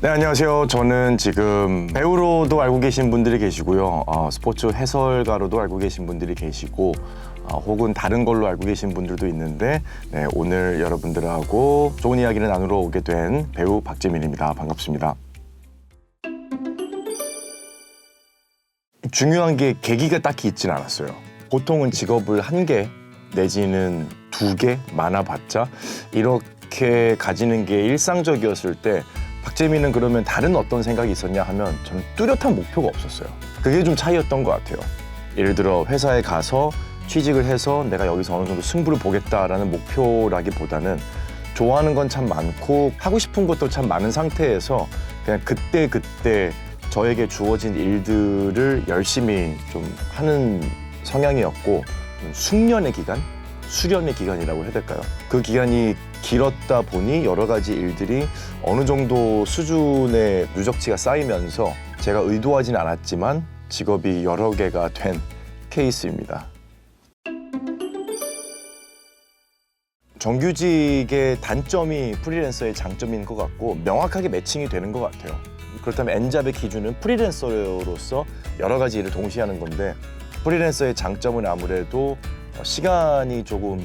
네, 안녕하세요. 저는 지금 배우로도 알고 계신 분들이 계시고요. 스포츠 해설가로도 알고 계신 분들이 계시고 혹은 다른 걸로 알고 계신 분들도 있는데 네, 오늘 여러분들하고 좋은 이야기를 나누러 오게 된 배우 박재민입니다. 반갑습니다. 중요한 게 계기가 딱히 있진 않았어요. 보통은 직업을 한 개 내지는 두 개 많아봤자 이렇게 가지는 게 일상적이었을 때 박재민은 그러면 다른 어떤 생각이 있었냐 하면 저는 뚜렷한 목표가 없었어요. 그게 좀 차이였던 것 같아요. 예를 들어 회사에 가서 취직을 해서 내가 여기서 어느 정도 승부를 보겠다라는 목표라기보다는 좋아하는 건 참 많고 하고 싶은 것도 참 많은 상태에서 그냥 그때 저에게 주어진 일들을 열심히 좀 하는 성향이었고 숙련의 기간? 수련의 기간이라고 해야 될까요? 그 기간이 길었다 보니 여러 가지 일들이 어느 정도 수준의 누적치가 쌓이면서 제가 의도하진 않았지만 직업이 여러 개가 된 케이스입니다. 정규직의 단점이 프리랜서의 장점인 것 같고 명확하게 매칭이 되는 것 같아요. 그렇다면 N잡의 기준은 프리랜서로서 여러 가지 일을 동시에 하는 건데 프리랜서의 장점은 아무래도 시간이 조금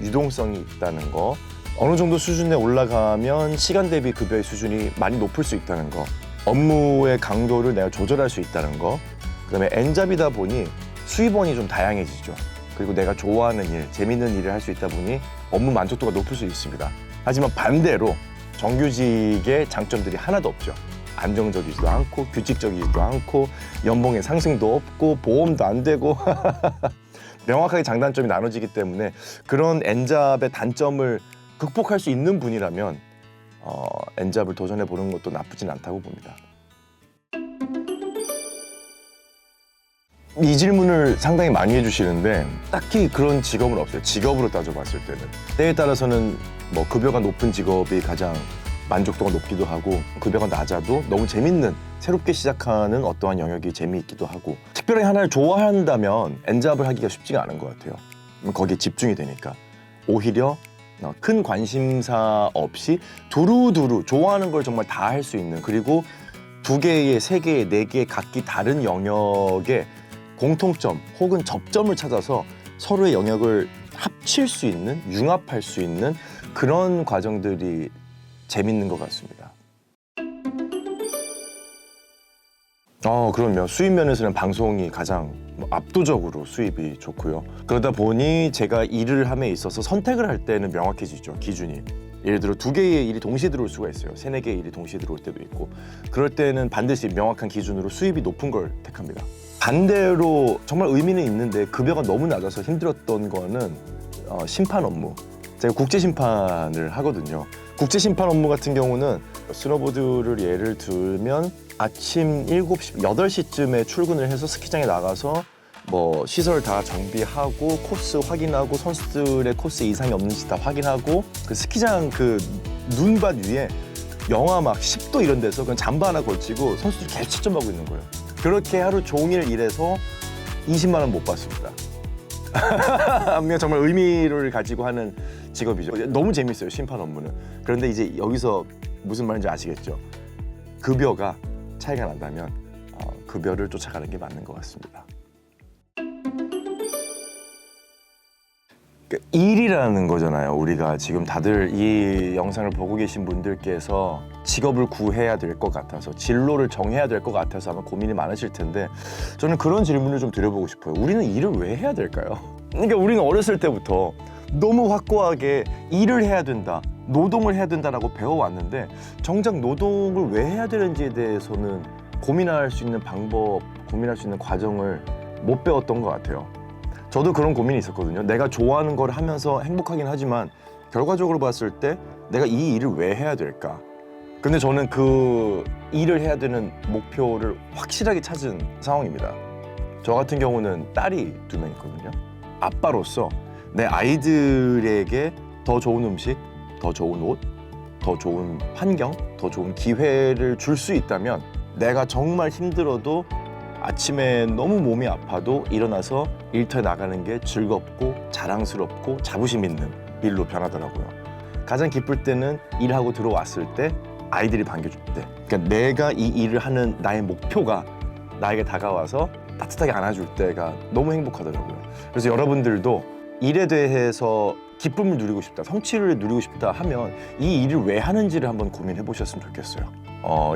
유동성이 있다는 거, 어느 정도 수준에 올라가면 시간 대비 급여의 수준이 많이 높을 수 있다는 거, 업무의 강도를 내가 조절할 수 있다는 거, 그다음에 N잡이다 보니 수입원이 좀 다양해지죠. 그리고 내가 좋아하는 일, 재밌는 일을 할 수 있다 보니 업무 만족도가 높을 수 있습니다. 하지만 반대로 정규직의 장점들이 하나도 없죠. 안정적이지도 않고 규칙적이지도 않고 연봉의 상승도 없고 보험도 안 되고 명확하게 장단점이 나눠지기 때문에 그런 N잡의 단점을 극복할 수 있는 분이라면 N잡을 도전해 보는 것도 나쁘진 않다고 봅니다. 이 질문을 상당히 많이 해주시는데 딱히 그런 직업은 없어요. 직업으로 따져봤을 때는 때에 따라서는 뭐 급여가 높은 직업이 가장 만족도가 높기도 하고 급여가 낮아도 너무 재밌는 새롭게 시작하는 어떠한 영역이 재미있기도 하고 특별히 하나를 좋아한다면 N잡을 하기가 쉽지가 않은 것 같아요. 거기에 집중이 되니까 오히려 큰 관심사 없이 두루두루 좋아하는 걸 정말 다 할 수 있는 그리고 두 개의, 세 개의, 네 개의 각기 다른 영역의 공통점 혹은 접점을 찾아서 서로의 영역을 합칠 수 있는, 융합할 수 있는 그런 과정들이 재밌는 것 같습니다. 그럼요. 수입 면에서는 방송이 가장 압도적으로 수입이 좋고요. 그러다 보니 제가 일을 함에 있어서 선택을 할 때는 명확해지죠, 기준이. 예를 들어 두 개의 일이 동시에 들어올 수가 있어요. 세네 개의 일이 동시에 들어올 때도 있고 그럴 때는 반드시 명확한 기준으로 수입이 높은 걸 택합니다. 반대로 정말 의미는 있는데 급여가 너무 낮아서 힘들었던 거는 심판 업무. 제가 국제 심판을 하거든요. 국제 심판 업무 같은 경우는 스노보드를 예를 들면 아침 7시, 8시쯤에 출근을 해서 스키장에 나가서 뭐 시설 다 정비하고 코스 확인하고 선수들의 코스 이상이 없는지 다 확인하고 그 스키장 그 눈밭 위에 영하 막 10도 이런 데서 그냥 잠바 하나 걸치고 선수들이 계속 채점하고 있는 거예요. 그렇게 하루 종일 일해서 20만 원 못 받습니다. 정말 의미를 가지고 하는 직업이죠. 너무 재밌어요, 심판 업무는. 그런데 이제 여기서 무슨 말인지 아시겠죠? 급여가 차이가 난다면 급여를 쫓아가는 게 맞는 것 같습니다. 일이라는 거잖아요. 우리가 지금 다들 이 영상을 보고 계신 분들께서 직업을 구해야 될 것 같아서 진로를 정해야 될 것 같아서 아마 고민이 많으실 텐데 저는 그런 질문을 좀 드려보고 싶어요. 우리는 일을 왜 해야 될까요? 그러니까 우리는 어렸을 때부터 너무 확고하게 일을 해야 된다, 노동을 해야 된다라고 배워왔는데 정작 노동을 왜 해야 되는지에 대해서는 고민할 수 있는 방법, 고민할 수 있는 과정을 못 배웠던 것 같아요. 저도 그런 고민이 있었거든요. 내가 좋아하는 걸 하면서 행복하긴 하지만 결과적으로 봤을 때 내가 이 일을 왜 해야 될까? 근데 저는 그 일을 해야 되는 목표를 확실하게 찾은 상황입니다. 저 같은 경우는 딸이 2명 있거든요. 아빠로서 내 아이들에게 더 좋은 음식, 더 좋은 옷, 더 좋은 환경, 더 좋은 기회를 줄 수 있다면 내가 정말 힘들어도 아침에 너무 몸이 아파도 일어나서 일터에 나가는 게 즐겁고 자랑스럽고 자부심 있는 일로 변하더라고요. 가장 기쁠 때는 일하고 들어왔을 때 아이들이 반겨줄 때, 그러니까 내가 이 일을 하는 나의 목표가 나에게 다가와서 따뜻하게 안아줄 때가 너무 행복하더라고요. 그래서 여러분들도 일에 대해서 기쁨을 누리고 싶다, 성취를 누리고 싶다 하면 이 일을 왜 하는지를 한번 고민해 보셨으면 좋겠어요.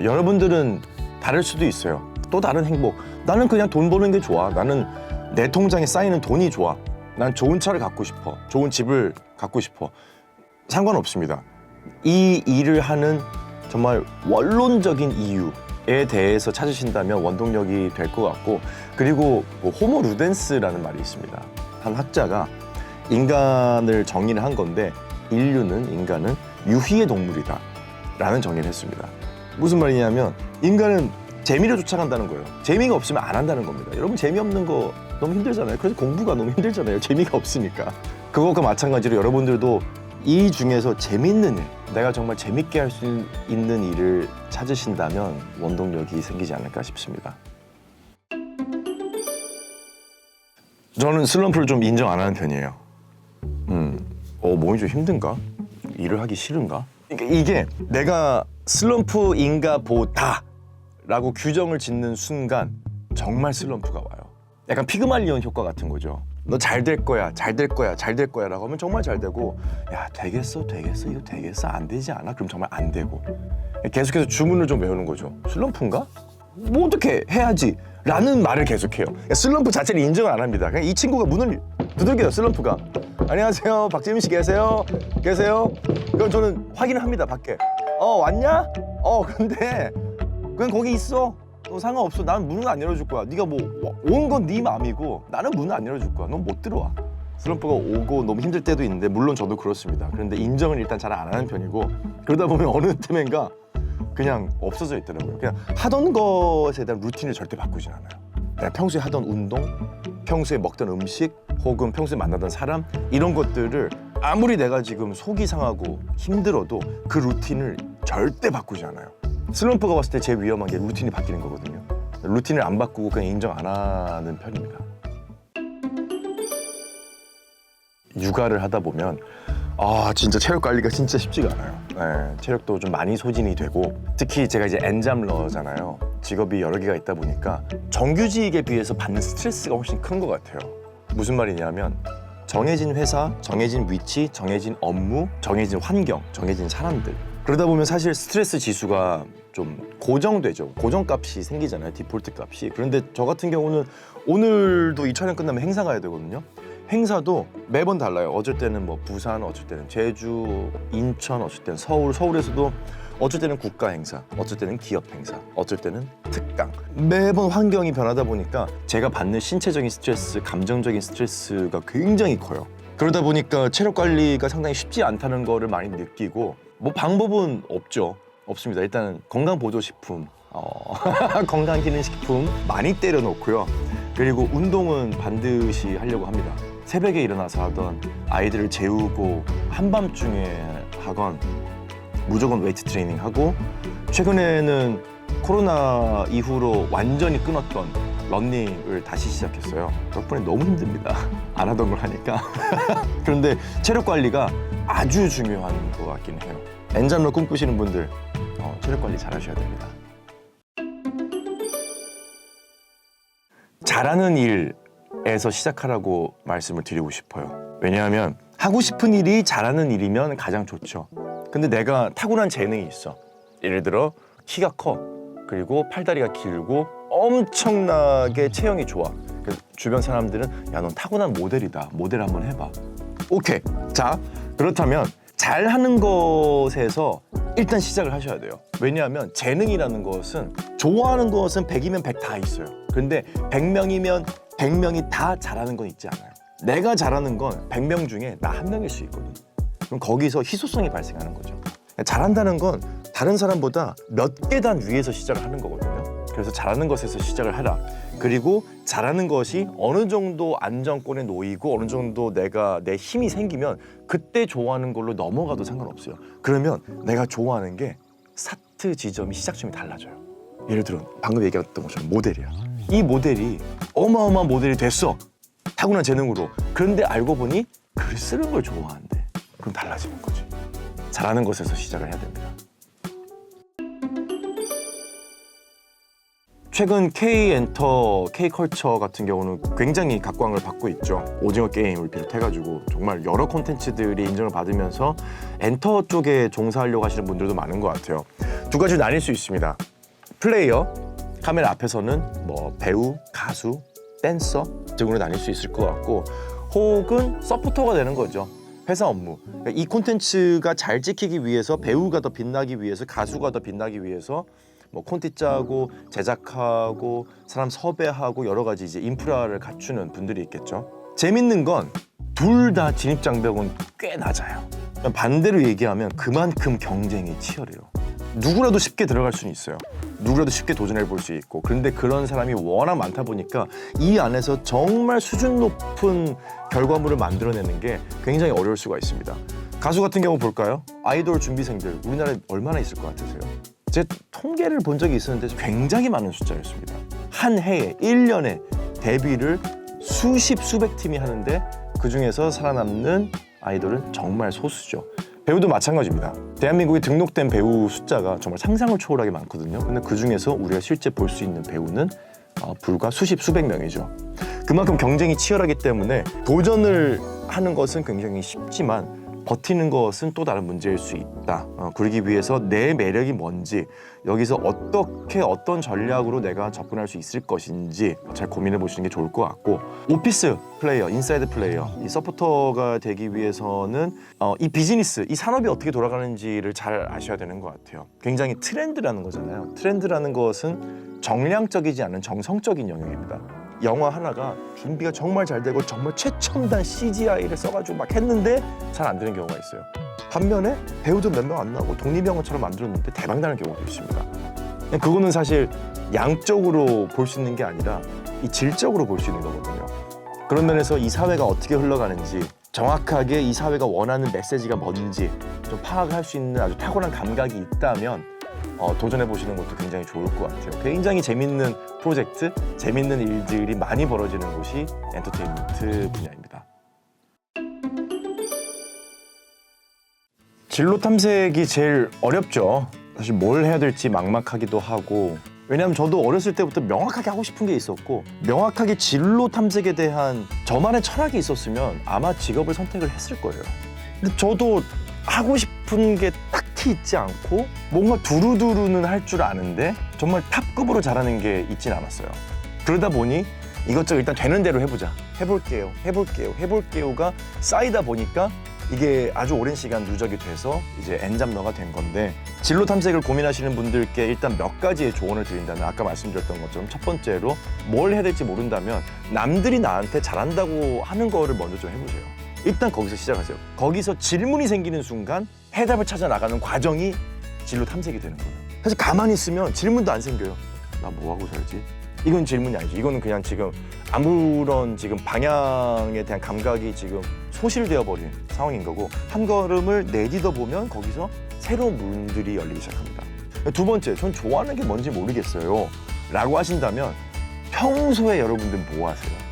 여러분들은 다를 수도 있어요. 또 다른 행복. 나는 그냥 돈 버는 게 좋아. 나는 내 통장에 쌓이는 돈이 좋아. 난 좋은 차를 갖고 싶어. 좋은 집을 갖고 싶어. 상관없습니다. 이 일을 하는 정말 원론적인 이유에 대해서 찾으신다면 원동력이 될 것 같고, 그리고 호모 루덴스라는 말이 있습니다. 한 학자가 인간을 정의를 한 건데, 인간은 유희의 동물이다 라는 정의를 했습니다. 무슨 말이냐면 인간은 재미를 쫓아간다는 거예요. 재미가 없으면 안 한다는 겁니다. 여러분, 재미없는 거 너무 힘들잖아요. 그래서 공부가 너무 힘들잖아요. 재미가 없으니까. 그것과 마찬가지로 여러분들도 이 중에서 재밌는 일, 내가 정말 재밌게 할 수 있는 일을 찾으신다면 원동력이 생기지 않을까 싶습니다. 저는 슬럼프를 좀 인정 안 하는 편이에요. 몸이 좀 힘든가? 일을 하기 싫은가? 그러니까 이게 내가 슬럼프인가 보다 라고 규정을 짓는 순간 정말 슬럼프가 와요. 약간 피그말리온 효과 같은 거죠. 너 잘 될 거야, 잘 될 거야, 잘 될 거야 라고 하면 정말 잘 되고, 야 되겠어, 이거 되겠어, 안 되지 않아? 그럼 정말 안 되고. 계속해서 주문을 좀 외우는 거죠. 슬럼프인가? 뭐 어떻게 해야지 라는 말을 계속해요. 슬럼프 자체를 인정을 안 합니다. 그냥 이 친구가 문을 두들겨요. 슬럼프가. 안녕하세요, 박재민 씨 계세요? 그럼 저는 확인을 합니다. 밖에. 왔냐? 근데 그냥 거기 있어. 상관없어. 나는 문은 안 열어줄 거야. 네가 뭐 온 건 네 맘이고 나는 문은 안 열어줄 거야. 넌 못 들어와. 슬럼프가 오고 너무 힘들 때도 있는데, 물론 저도 그렇습니다. 그런데 인정을 일단 잘 안 하는 편이고, 그러다 보면 어느 틈엔가 그냥 없어져 있더라고요. 그냥 하던 것에 대한 루틴을 절대 바꾸진 않아요. 내가 평소에 하던 운동, 평소에 먹던 음식, 혹은 평소에 만나던 사람, 이런 것들을 아무리 내가 지금 속이 상하고 힘들어도 그 루틴을 절대 바꾸지 않아요. 슬럼프가 왔을 때 제일 위험한 게 루틴이 바뀌는 거거든요. 루틴을 안 바꾸고 그냥 인정 안 하는 편입니다. 육아를 하다 보면 진짜 체력 관리가 진짜 쉽지가 않아요. 체력도 좀 많이 소진이 되고, 특히 제가 이제 엔잡러잖아요. 직업이 여러 개가 있다 보니까 정규직에 비해서 받는 스트레스가 훨씬 큰 것 같아요. 무슨 말이냐면 정해진 회사, 정해진 위치, 정해진 업무, 정해진 환경, 정해진 사람들, 그러다 보면 사실 스트레스 지수가 좀 고정되죠. 고정값이 생기잖아요. 디폴트 값이. 그런데 저 같은 경우는 오늘도 이 촬영 끝나면 행사 가야 되거든요. 행사도 매번 달라요. 어쩔 때는 뭐 부산, 어쩔 때는 제주, 인천, 어쩔 때는 서울, 서울에서도 어쩔 때는 국가 행사, 어쩔 때는 기업 행사, 어쩔 때는 특강. 매번 환경이 변하다 보니까 제가 받는 신체적인 스트레스, 감정적인 스트레스가 굉장히 커요. 그러다 보니까 체력 관리가 상당히 쉽지 않다는 거를 많이 느끼고, 뭐 방법은 없습니다. 일단은 건강보조식품, 건강기능식품 많이 때려놓고요. 그리고 운동은 반드시 하려고 합니다. 새벽에 일어나서 하던, 아이들을 재우고 한밤중에 하건 무조건 웨이트 트레이닝 하고, 최근에는 코로나 이후로 완전히 끊었던 러닝을 다시 시작했어요. 덕분에 너무 힘듭니다. 안 하던 걸 하니까. 그런데 체력 관리가 아주 중요한 것 같긴 해요. 엔잡러 꿈꾸시는 분들 체력 관리 잘 하셔야 됩니다. 잘하는 일에서 시작하라고 말씀을 드리고 싶어요. 왜냐하면 하고 싶은 일이 잘하는 일이면 가장 좋죠. 근데 내가 타고난 재능이 있어. 예를 들어 키가 커, 그리고 팔다리가 길고 엄청나게 체형이 좋아. 그래서 주변 사람들은 야, 넌 타고난 모델이다. 모델 한번 해봐. 오케이. 자, 그렇다면 잘하는 것에서 일단 시작을 하셔야 돼요. 왜냐하면 재능이라는 것은, 좋아하는 것은 100이면 100 다 있어요. 근데 100명이면 100명이 다 잘하는 건 있지 않아요. 내가 잘하는 건 100명 중에 나 한 명일 수 있거든. 그럼 거기서 희소성이 발생하는 거죠. 잘한다는 건 다른 사람보다 몇 계단 위에서 시작을 하는 거거든요. 그래서 잘하는 것에서 시작을 하라. 그리고 잘하는 것이 어느 정도 안정권에 놓이고 어느 정도 내 힘이 생기면 그때 좋아하는 걸로 넘어가도 상관없어요. 그러면 내가 좋아하는 게 스타트 지점이, 시작점이 달라져요. 예를 들어 방금 얘기했던 것처럼 모델이야. 이 모델이 어마어마한 모델이 됐어. 타고난 재능으로. 그런데 알고 보니 글 쓰는 걸 좋아한대. 그럼 달라지는 거지. 잘하는 것에서 시작을 해야 됩니다. 최근 K-엔터, K-컬처 같은 경우는 굉장히 각광을 받고 있죠. 오징어 게임을 비롯해가지고 정말 여러 콘텐츠들이 인정을 받으면서 엔터 쪽에 종사하려고 하시는 분들도 많은 것 같아요. 두 가지로 나뉠 수 있습니다. 플레이어, 카메라 앞에서는 뭐 배우, 가수, 댄서 등으로 나뉠 수 있을 것 같고, 혹은 서포터가 되는 거죠. 회사 업무. 그러니까 이 콘텐츠가 잘 찍히기 위해서, 배우가 더 빛나기 위해서, 가수가 더 빛나기 위해서 뭐 콘티 짜고 제작하고 사람 섭외하고 여러 가지 이제 인프라를 갖추는 분들이 있겠죠. 재밌는 건 둘 다 진입 장벽은 꽤 낮아요. 반대로 얘기하면 그만큼 경쟁이 치열해요. 누구라도 쉽게 들어갈 수는 있어요. 누구라도 쉽게 도전해 볼 수 있고, 그런데 그런 사람이 워낙 많다 보니까 이 안에서 정말 수준 높은 결과물을 만들어내는 게 굉장히 어려울 수가 있습니다. 가수 같은 경우 볼까요? 아이돌 준비생들 우리나라에 얼마나 있을 것 같으세요? 제 통계를 본 적이 있었는데 굉장히 많은 숫자였습니다. 한 해에 1년에 데뷔를 수십 수백 팀이 하는데 그중에서 살아남는 아이돌은 정말 소수죠. 배우도 마찬가지입니다. 대한민국에 등록된 배우 숫자가 정말 상상을 초월하게 많거든요. 근데 그중에서 우리가 실제 볼 수 있는 배우는 불과 수십 수백 명이죠. 그만큼 경쟁이 치열하기 때문에 도전을 하는 것은 굉장히 쉽지만 버티는 것은 또 다른 문제일 수 있다. 그러기 위해서 내 매력이 뭔지, 여기서 어떻게 어떤 전략으로 내가 접근할 수 있을 것인지 잘 고민해 보시는 게 좋을 것 같고, 오피스 플레이어, 인사이드 플레이어, 이 서포터가 되기 위해서는 이 비즈니스, 이 산업이 어떻게 돌아가는지를 잘 아셔야 되는 것 같아요. 굉장히 트렌드라는 거잖아요. 트렌드라는 것은 정량적이지 않은 정성적인 영역입니다. 영화 하나가 준비가 정말 잘 되고 정말 최첨단 CGI를 써가지고 막 했는데 잘 안 되는 경우가 있어요. 반면에 배우도 몇 명 안 나오고 독립영화처럼 만들었는데 대박 나는 경우도 있습니다. 그거는 사실 양적으로 볼 수 있는 게 아니라 이 질적으로 볼 수 있는 거거든요. 그런 면에서 이 사회가 어떻게 흘러가는지, 정확하게 이 사회가 원하는 메시지가 뭔지 좀 파악할 수 있는 아주 탁월한 감각이 있다면 도전해 보시는 것도 굉장히 좋을 것 같아요. 굉장히 재밌는 프로젝트, 재밌는 일들이 많이 벌어지는 곳이 엔터테인먼트 분야입니다. 진로 탐색이 제일 어렵죠. 사실 뭘 해야 될지 막막하기도 하고, 왜냐하면 저도 어렸을 때부터 명확하게 하고 싶은 게 있었고, 명확하게 진로 탐색에 대한 저만의 철학이 있었으면 아마 직업을 선택을 했을 거예요. 근데 저도 하고 싶은 게 딱히 있지 않고 뭔가 두루두루는 할 줄 아는데 정말 탑급으로 잘하는 게 있진 않았어요. 그러다 보니 이것저것 일단 되는 대로 해보자, 해볼게요가 쌓이다 보니까 이게 아주 오랜 시간 누적이 돼서 이제 엔잡러가 된 건데, 진로 탐색을 고민하시는 분들께 일단 몇 가지의 조언을 드린다면, 아까 말씀드렸던 것처럼 첫 번째로 뭘 해야 될지 모른다면 남들이 나한테 잘한다고 하는 거를 먼저 좀 해보세요. 일단 거기서 시작하세요. 거기서 질문이 생기는 순간 해답을 찾아 나가는 과정이 진로 탐색이 되는 거예요. 사실 가만히 있으면 질문도 안 생겨요. 나 뭐 하고 살지? 이건 질문이 아니죠. 이거는 그냥 지금 아무런 지금 방향에 대한 감각이 지금 소실되어 버린 상황인 거고, 한 걸음을 내딛어 보면 거기서 새로운 문들이 열리기 시작합니다. 두 번째, 전 좋아하는 게 뭔지 모르겠어요 라고 하신다면 평소에 여러분들 뭐 하세요?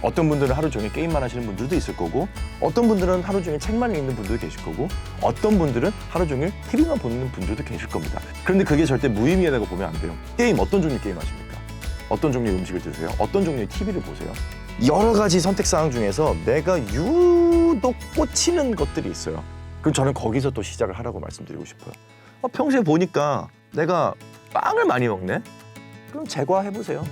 어떤 분들은 하루 종일 게임만 하시는 분들도 있을 거고, 어떤 분들은 하루 종일 책만 읽는 분들도 계실 거고, 어떤 분들은 하루 종일 TV만 보는 분들도 계실 겁니다. 그런데 그게 절대 무의미하다고 보면 안 돼요. 게임, 어떤 종류 게임 하십니까? 어떤 종류의 음식을 드세요? 어떤 종류의 TV를 보세요? 여러 가지 선택사항 중에서 내가 유독 꽂히는 것들이 있어요. 그럼 저는 거기서 또 시작을 하라고 말씀드리고 싶어요. 평소에 보니까 내가 빵을 많이 먹네? 그럼 제과해보세요.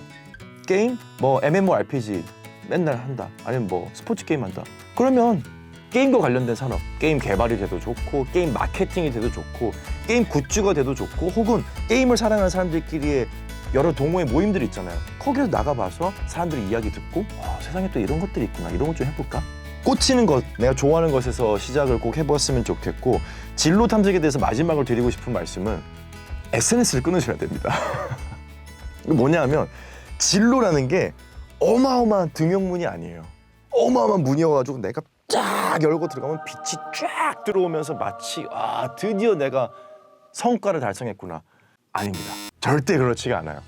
게임, 뭐 MMORPG 맨날 한다, 아니면 뭐 스포츠 게임 한다, 그러면 게임과 관련된 산업, 게임 개발이 돼도 좋고, 게임 마케팅이 돼도 좋고, 게임 굿즈가 돼도 좋고, 혹은 게임을 사랑하는 사람들끼리의 여러 동호회 모임들이 있잖아요. 거기서 나가봐서 사람들이 이야기 듣고, 세상에 또 이런 것들이 있구나, 이런 것 좀 해볼까? 꽂히는 것, 내가 좋아하는 것에서 시작을 꼭 해봤으면 좋겠고, 진로 탐색에 대해서 마지막으로 드리고 싶은 말씀은 SNS를 끊으셔야 됩니다. 이거 뭐냐면, 진로라는 게 어마어마한 등용문이 아니에요. 어마어마한 문이어가지고 내가 쫙 열고 들어가면 빛이 쫙 들어오면서 마치 드디어 내가 성과를 달성했구나. 아닙니다. 절대 그렇지가 않아요.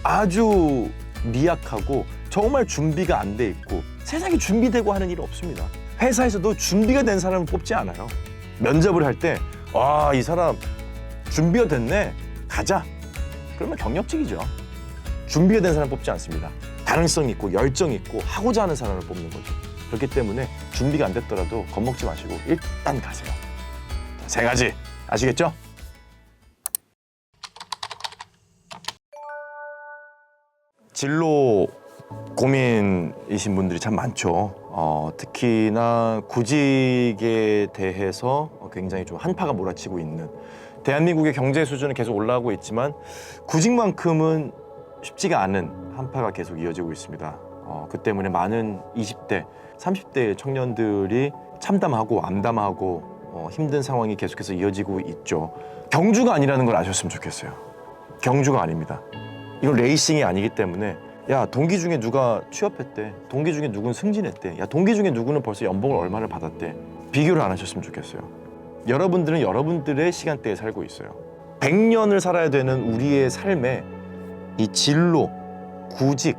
아주 미약하고 정말 준비가 안 돼 있고, 세상에 준비되고 하는 일은 없습니다. 회사에서도 준비가 된 사람을 뽑지 않아요. 면접을 할 때 이 사람 준비가 됐네, 가자. 그러면 경력직이죠. 준비가 된 사람 뽑지 않습니다. 가능성 있고 열정 있고 하고자 하는 사람을 뽑는 거죠. 그렇기 때문에 준비가 안 됐더라도 겁먹지 마시고 일단 가세요. 세 가지 아시겠죠? 진로 고민이신 분들이 참 많죠. 특히나 구직에 대해서 굉장히 좀 한파가 몰아치고 있는, 대한민국의 경제 수준은 계속 올라가고 있지만 구직만큼은 쉽지가 않은 한파가 계속 이어지고 있습니다. 그 때문에 많은 20대, 30대 청년들이 참담하고 암담하고 힘든 상황이 계속해서 이어지고 있죠. 경주가 아니라는 걸 아셨으면 좋겠어요. 경주가 아닙니다. 이건 레이싱이 아니기 때문에, 야, 동기 중에 누가 취업했대, 동기 중에 누군 승진했대, 야, 동기 중에 누구는 벌써 연봉을 얼마를 받았대, 비교를 안 하셨으면 좋겠어요. 여러분들은 여러분들의 시간대에 살고 있어요. 100년을 살아야 되는 우리의 삶에 이 진로, 구직,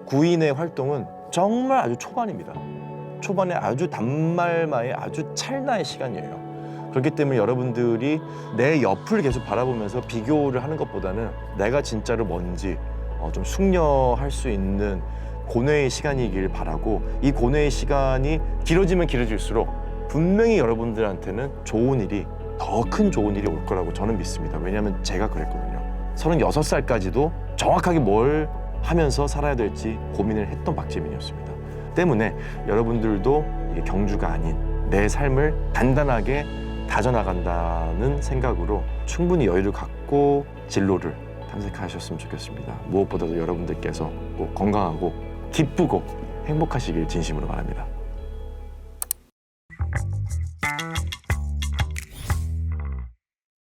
구인의 활동은 정말 아주 초반입니다. 초반에 아주 단말마의 아주 찰나의 시간이에요. 그렇기 때문에 여러분들이 내 옆을 계속 바라보면서 비교를 하는 것보다는 내가 진짜로 뭔지 좀 숙려할 수 있는 고뇌의 시간이길 바라고, 이 고뇌의 시간이 길어지면 길어질수록 분명히 여러분들한테는 좋은 일이, 더 큰 좋은 일이 올 거라고 저는 믿습니다. 왜냐하면 제가 그랬거든요. 36살까지도 정확하게 뭘 하면서 살아야 될지 고민을 했던 박재민이었습니다. 때문에 여러분들도 이게 경주가 아닌 내 삶을 단단하게 다져나간다는 생각으로 충분히 여유를 갖고 진로를 탐색하셨으면 좋겠습니다. 무엇보다도 여러분들께서 꼭 건강하고 기쁘고 행복하시길 진심으로 바랍니다.